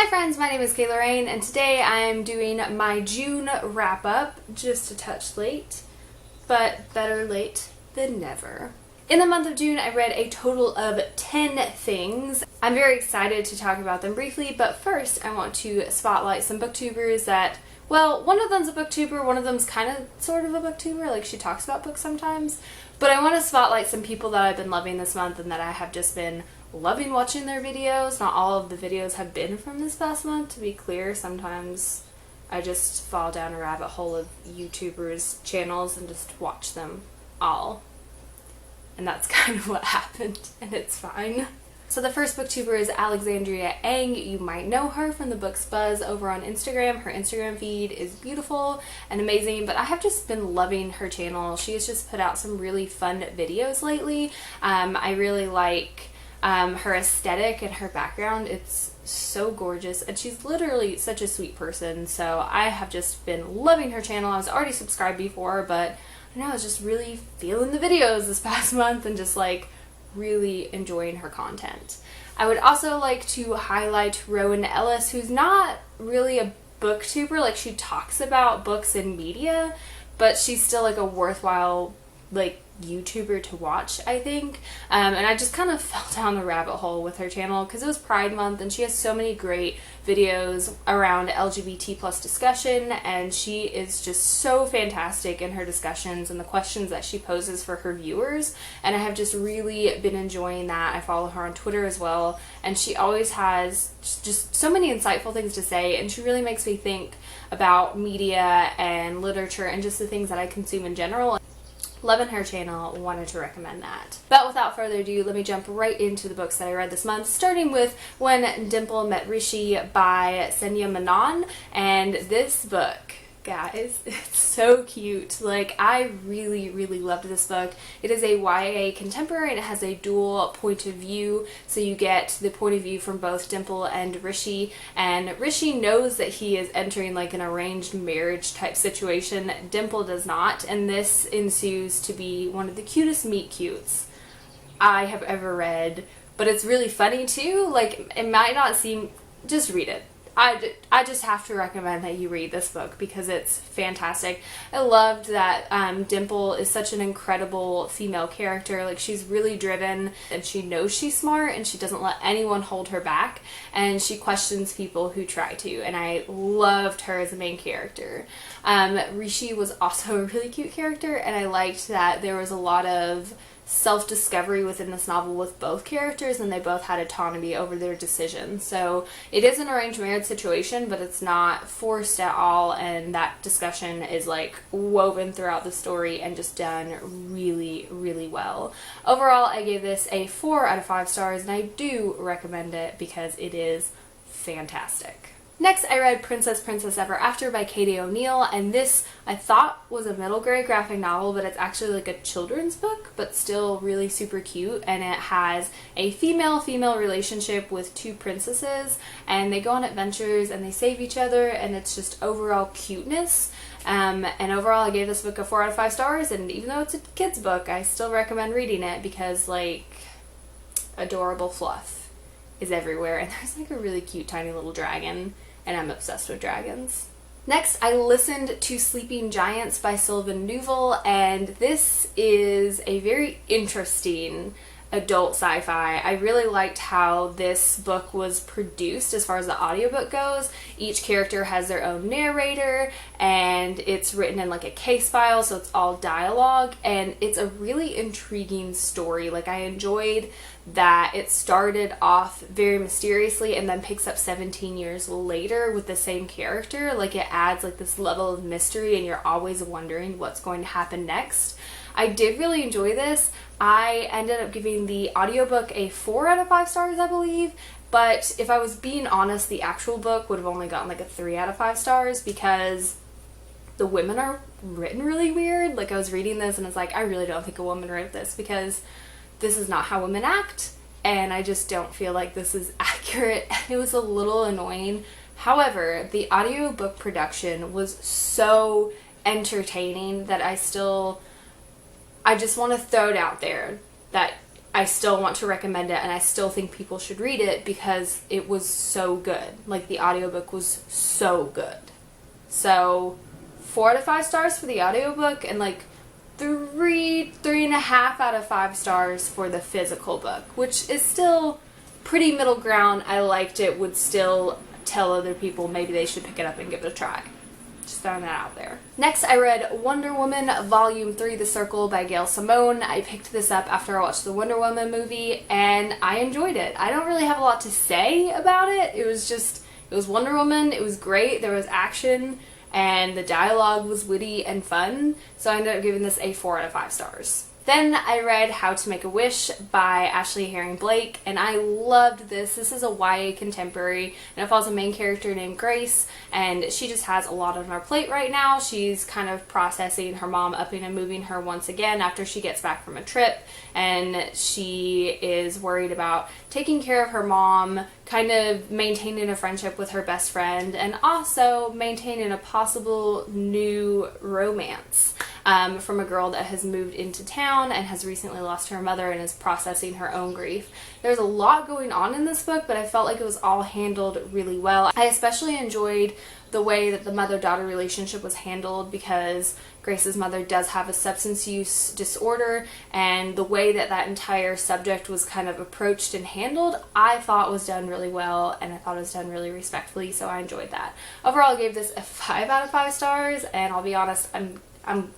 Hi friends, my name is Kayla Rain, and today I am doing my June wrap-up, just a touch late, but better late than never. In the month of June, I read a total of 10 things. I'm very excited to talk about them briefly, but first I want to spotlight some booktubers that, well, one of them's a booktuber, one of them's kind of sort of a booktuber, like she talks about books sometimes, but I want to spotlight some people that I've been loving this month and that I have just been loving watching their videos. Not all of the videos have been from this past month, to be clear. Sometimes I just fall down a rabbit hole of YouTubers' channels and just watch them all. And that's kind of what happened, and it's fine. So the first booktuber is Alexandria Ang. You might know her from the Books Buzz over on Instagram. Her Instagram feed is beautiful and amazing, but I have just been loving her channel. She has just put out some really fun videos lately. I really like her aesthetic and her background. It's so gorgeous, and she's literally such a sweet person, so I have just been loving her channel. I was already subscribed before, but I know I was just really feeling the videos this past month and just like really enjoying her content. I would also like to highlight Rowan Ellis, who's not really a booktuber. Like, she talks about books and media, but she's still like a worthwhile like YouTuber to watch, I think. And I just kind of fell down the rabbit hole with her channel because it was Pride Month, and she has so many great videos around LGBT plus discussion, and she is just so fantastic in her discussions and the questions that she poses for her viewers, and I have just really been enjoying that. I follow her on Twitter as well, and she always has just so many insightful things to say, and she really makes me think about media and literature and just the things that I consume in general. Loving her channel, wanted to recommend that. But without further ado, let me jump right into the books that I read this month, starting with When Dimple Met Rishi by Senya Menon. And this book, guys, it's so cute. Like, I really loved this book. It is a YA contemporary, and it has a dual point of view, so you get the point of view from both Dimple and Rishi, and Rishi knows that he is entering like an arranged marriage type situation. Dimple does not, and this ensues to be one of the cutest meet cutes I have ever read, but it's really funny too. Like, it might not seem, just read it. I just have to recommend that you read this book because it's fantastic. I loved that Dimple is such an incredible female character. Like, she's really driven, and she knows she's smart, and she doesn't let anyone hold her back, and she questions people who try to, and I loved her as a main character. Rishi was also a really cute character, and I liked that there was a lot of self-discovery within this novel with both characters, and they both had autonomy over their decisions. So it is an arranged marriage situation, but it's not forced at all, and that discussion is like woven throughout the story and just done really well. Overall, I gave this a 4 out of 5 stars, and I do recommend it because it is fantastic. Next, I read Princess Ever After by Katie O'Neill, and this I thought was a middle grade graphic novel, but it's actually like a children's book, but still really super cute, and it has a female-female relationship with two princesses, and they go on adventures and they save each other, and it's just overall cuteness. And overall, I gave this book a 4 out of 5 stars, and even though it's a kid's book, I still recommend reading it because, like, adorable fluff is everywhere, and there's like a really cute tiny little dragon, and I'm obsessed with dragons. Next, I listened to Sleeping Giants by Sylvan Neuvel, and this is a very interesting adult sci-fi. I really liked how this book was produced as far as the audiobook goes. Each character has their own narrator, and it's written in like a case file, so it's all dialogue, and it's a really intriguing story. Like, I enjoyed that it started off very mysteriously and then picks up 17 years later with the same character. Like, it adds like this level of mystery, and you're always wondering what's going to happen next. I did really enjoy this. I ended up giving the audiobook a 4 out of 5 stars, I believe, but if I was being honest, the actual book would have only gotten like a 3 out of 5 stars because the women are written really weird. Like, I was reading this and it's like, I really don't think a woman wrote this because this is not how women act, and I just don't feel like this is accurate. It was a little annoying. However, the audiobook production was so entertaining that I just want to throw it out there that I still want to recommend it, and I still think people should read it because it was so good. Like, the audiobook was so good. So 4 out of 5 stars for the audiobook, and like 3.5 out of 5 stars for the physical book, which is still pretty middle ground. I liked it, would still tell other people maybe they should pick it up and give it a try. Just throwing that out there. Next, I read Wonder Woman Volume 3, The Circle by Gail Simone. I picked this up after I watched the Wonder Woman movie, and I enjoyed it. I don't really have a lot to say about it. It was Wonder Woman. It was great. There was action, and the dialogue was witty and fun, so I ended up giving this a 4 out of 5 stars. Then I read How to Make a Wish by Ashley Herring Blake, and I loved this. This is a YA contemporary, and it follows a main character named Grace, and she just has a lot on her plate right now. She's kind of processing her mom upping and moving her once again after she gets back from a trip, and she is worried about taking care of her mom, kind of maintaining a friendship with her best friend, and also maintaining a possible new romance. From a girl that has moved into town and has recently lost her mother and is processing her own grief. There's a lot going on in this book, but I felt like it was all handled really well. I especially enjoyed the way that the mother-daughter relationship was handled, because Grace's mother does have a substance use disorder, and the way that that entire subject was kind of approached and handled, I thought was done really well, and I thought it was done really respectfully, so I enjoyed that. Overall, I gave this a 5 out of 5 stars, and I'll be honest, I'm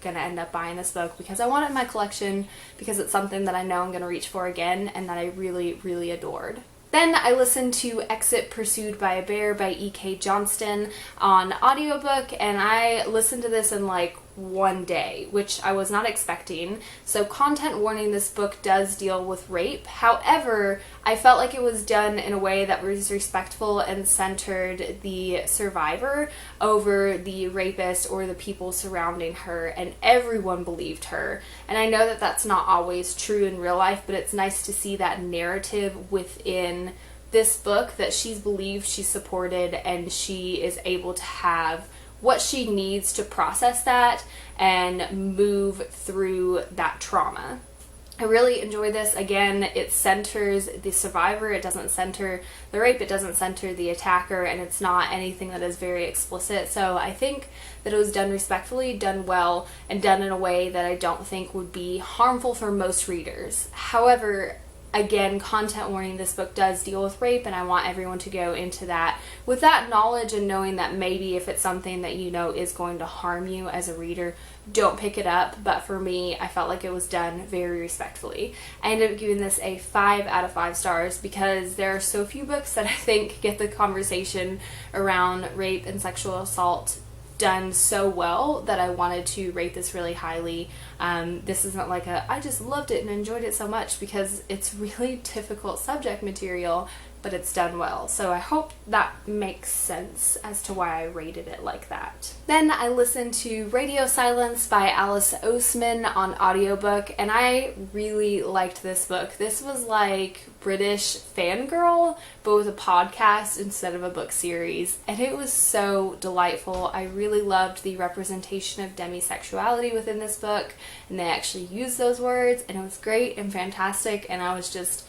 gonna end up buying this book because I want it in my collection, because it's something that I know I'm gonna reach for again and that I really, really adored. Then I listened to Exit Pursued by a Bear by E.K. Johnston on audiobook, and I listened to this in like one day, which I was not expecting. So content warning, this book does deal with rape. However, I felt like it was done in a way that was respectful and centered the survivor over the rapist or the people surrounding her, and everyone believed her. And I know that that's not always true in real life, but it's nice to see that narrative within this book, that she's believed, she's supported, and she is able to have what she needs to process that and move through that trauma. I really enjoy this. Again, it centers the survivor, it doesn't center the rape, it doesn't center the attacker, and it's not anything that is very explicit. So I think that it was done respectfully, done well, and done in a way that I don't think would be harmful for most readers. However, again, content warning, this book does deal with rape, and I want everyone to go into that with that knowledge and knowing that maybe if it's something that you know is going to harm you as a reader, don't pick it up. But for me, I felt like it was done very respectfully. I ended up giving this a 5 out of 5 stars because there are so few books that I think get the conversation around rape and sexual assault done so well that I wanted to rate this really highly. This isn't like I just loved it and enjoyed it so much, because it's really difficult subject material, but it's done well. So I hope that makes sense as to why I rated it like that. Then I listened to Radio Silence by Alice Oseman on audiobook, and I really liked this book. This was like British Fangirl, but with a podcast instead of a book series, and it was so delightful. I really loved the representation of demisexuality within this book, and they actually used those words, and it was great and fantastic, and I was just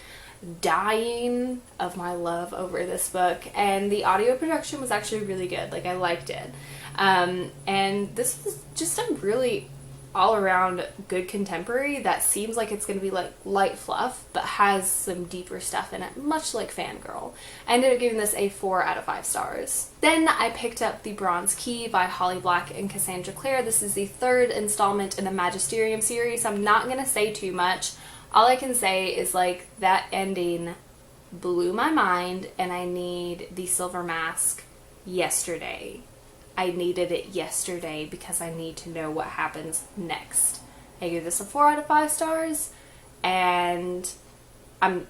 dying of my love over this book. And the audio production was actually really good. Like, I liked it. And this was just a really all-around good contemporary that seems like it's going to be like light fluff, but has some deeper stuff in it, much like Fangirl. I ended up giving this a 4 out of 5 stars. Then I picked up The Bronze Key by Holly Black and Cassandra Clare. This is the 3rd installment in the Magisterium series. I'm not going to say too much. All I can say is, like, that ending blew my mind, and I need the Silver Mask yesterday. I needed it yesterday because I need to know what happens next. I give this a 4 out of 5 stars, and I'm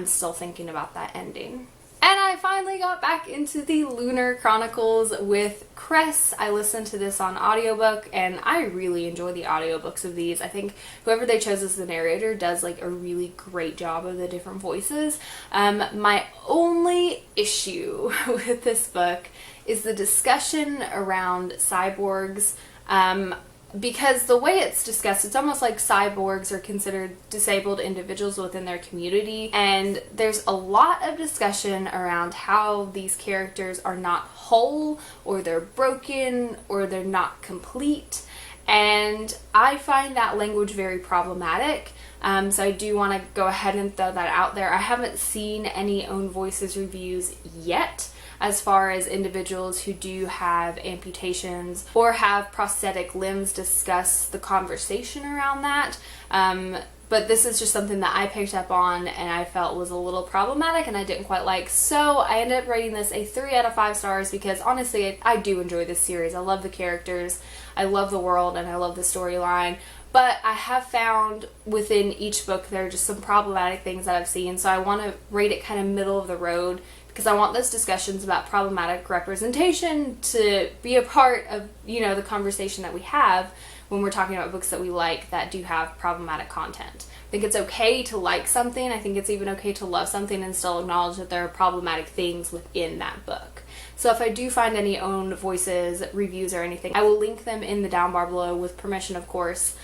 still thinking about that ending. And I finally got back into the Lunar Chronicles with Cress. I listened to this on audiobook, and I really enjoy the audiobooks of these. I think whoever they chose as the narrator does like a really great job of the different voices. My only issue with this book is the discussion around cyborgs. because the way it's discussed, it's almost like cyborgs are considered disabled individuals within their community, and there's a lot of discussion around how these characters are not whole, or they're broken, or they're not complete, and I find that language very problematic. So I do want to go ahead and throw that out there. I haven't seen any Own Voices reviews yet as far as individuals who do have amputations or have prosthetic limbs discuss the conversation around that. But this is just something that I picked up on and I felt was a little problematic and I didn't quite like. So I ended up rating this a 3 out of 5 stars because honestly, I do enjoy this series. I love the characters, I love the world, and I love the storyline. But I have found within each book there are just some problematic things that I've seen. So I want to rate it kind of middle of the road because I want those discussions about problematic representation to be a part of, you know, the conversation that we have when we're talking about books that we like that do have problematic content. I think it's okay to like something. I think it's even okay to love something and still acknowledge that there are problematic things within that book. So if I do find any Own Voices reviews or anything, I will link them in the down bar below with permission, of course.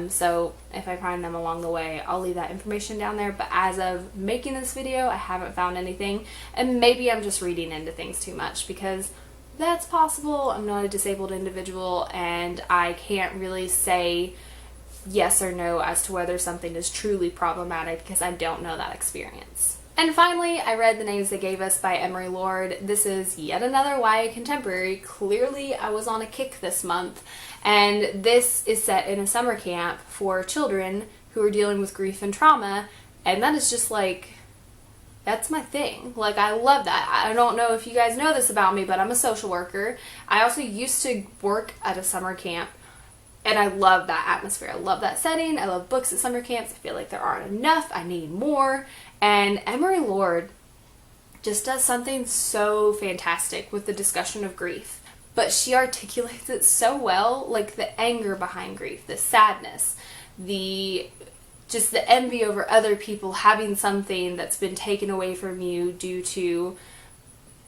So if I find them along the way, I'll leave that information down there. But as of making this video, I haven't found anything. And maybe I'm just reading into things too much because that's possible. I'm not a disabled individual and I can't really say yes or no as to whether something is truly problematic because I don't know that experience. And finally, I read The Names They Gave Us by Emery Lord. This is yet another YA contemporary. Clearly, I was on a kick this month, and this is set in a summer camp for children who are dealing with grief and trauma, and that is just like, that's my thing. Like, I love that. I don't know if you guys know this about me, but I'm a social worker. I also used to work at a summer camp, and I love that atmosphere. I love that setting. I love books at summer camps. I feel like there aren't enough. I need more. And Emery Lord just does something so fantastic with the discussion of grief. But she articulates it so well, like the anger behind grief, the sadness, just the envy over other people having something that's been taken away from you due to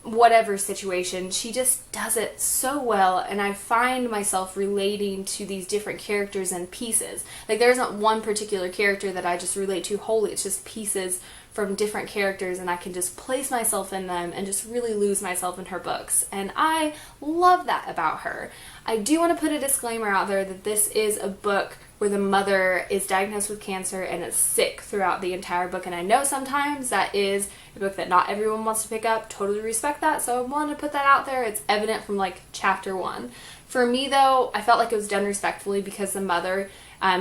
whatever situation. She just does it so well, and I find myself relating to these different characters and pieces. Like, there isn't one particular character that I just relate to wholly. It's just pieces from different characters, and I can just place myself in them and just really lose myself in her books. And I love that about her. I do want to put a disclaimer out there that this is a book where the mother is diagnosed with cancer and is sick throughout the entire book. And I know sometimes that is a book that not everyone wants to pick up. Totally respect that. So I want to put that out there. It's evident from like chapter 1. For me though, I felt like it was done respectfully because the mother,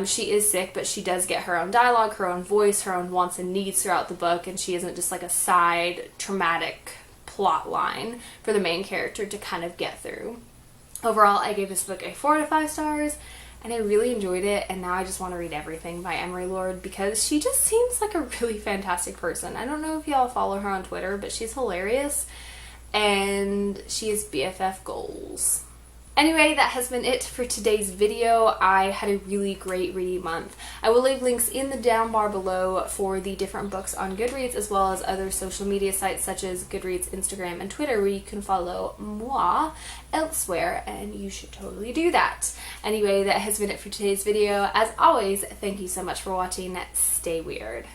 she is sick, but she does get her own dialogue, her own voice, her own wants and needs throughout the book. And she isn't just like a side traumatic plot line for the main character to kind of get through. Overall, I gave this book a 4 out of 5 stars. And I really enjoyed it, and now I just want to read everything by Emery Lord because she just seems like a really fantastic person. I don't know if y'all follow her on Twitter, but she's hilarious, and she has BFF goals. Anyway, that has been it for today's video. I had a really great reading month. I will leave links in the down bar below for the different books on Goodreads as well as other social media sites such as Goodreads, Instagram, and Twitter where you can follow moi elsewhere, and you should totally do that. Anyway, that has been it for today's video. As always, thank you so much for watching. Stay weird.